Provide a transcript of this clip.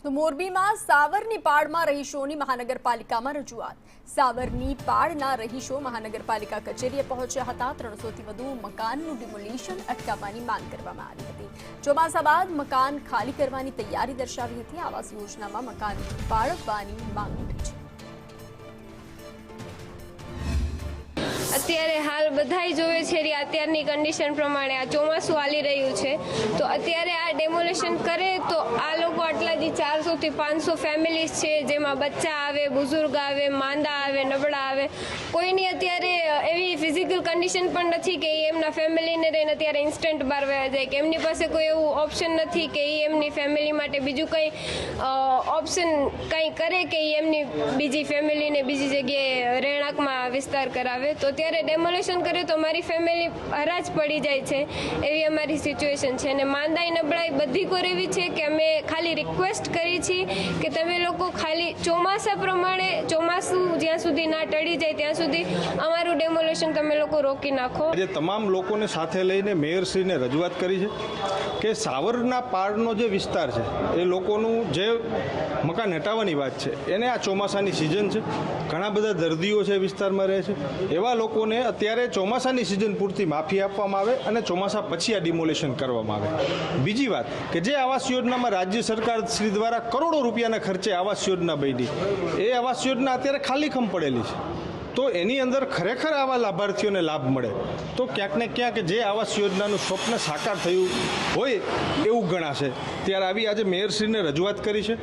તો મોરબીમાં સાવરની પાળમાં રહીશોની મહાનગરપાલિકામાં રજૂઆત। સાવરની પાળના રહીશો મહાનગરપાલિકા કચેરીએ પહોંચ્યા હતા। 300થી વધુ મકાનનું ડિમોલિશન અટકાવવાની માંગ કરવામાં આવી હતી। ચોમાસા બાદ મકાન ખાલી કરવાની તૈયારી દર્શાવી હતી। આવાસ યોજનામાં મકાન ફાળવવાની માંગ ઉઠી છે। અત્યારે હાલ બધાય જોવે છે અત્યારની કન્ડિશન પ્રમાણે આ ચોમાસું હાલી રહ્યું છે, તો અત્યારે આ ડેમોલેશન કરે તો આ લોકો આટલા જે 400 થી 500 ફેમિલીઝ છે, જેમાં બચ્ચા આવે, બુઝુર્ગ આવે, માંદા આવે, નબળા આવે, કોઈની અત્યારે એવી ફિઝિકલ કન્ડિશન પણ નથી કે એમના ફેમિલીને રહીને અત્યારે ઇન્સ્ટન્ટ બહાર વયા જાય, કે એમની પાસે કોઈ એવું ઓપ્શન નથી કે એમની ફેમિલી માટે બીજું કંઈ ઓપ્શન કંઈ કરે કે એમની બીજી ફેમિલીને બીજી જગ્યાએ રહેણાંકમાં વિસ્તાર કરાવે। તો ત્યારે ડેમોલેશન કરે તો અમારી ફેમિલી હરાજ પડી જાય છે, એવી અમારી સિચ્યુએશન છે। અને માંદાઈ નબળાઈ બધી કોર એવી છે કે અમે ખાલી રિક્વેસ્ટ કરી છે કે તમે લોકો ખાલી ચોમાસા પ્રમાણે ચોમાસું જ્યાં સુધી ના ટળી જાય ત્યાં સુધી અમારું ડેમોલેશન તમે લોકો રોકી નાખો। આજે તમામ લોકોને સાથે લઈને મેયરશ્રીને રજૂઆત કરી છે કે સાવરના પાળનો જે વિસ્તાર છે એ લોકોનું જે મકાન હટાવવાની વાત છે એને આ ચોમાસાની સિઝન છે, ઘણા બધા દર્દીઓ છે વિસ્તારમાં રહે છે, એવા લોકોને અત્યારે ચોમાસાની સિઝન પૂરતી માફી આપવામાં આવે અને ચોમાસા પછી આ ડિમોલેશન કરવામાં આવે। બીજી વાત કે જે આવાસ યોજનામાં રાજ્ય સરકાર શ્રી દ્વારા કરોડો રૂપિયાના ખર્ચે આવાસ યોજના બની, એ આવાસ યોજના અત્યારે ખાલીખમ પડેલી છે, તો એની અંદર ખરેખર આવા લાભાર્થીઓને લાભ મળે તો ક્યાંક ને ક્યાંક જે આવાસ યોજનાનું સ્વપ્ન સાકાર થયું હોય એવું ગણાશે। ત્યારે આવી આજે મેયરશ્રીને રજૂઆત કરી છે।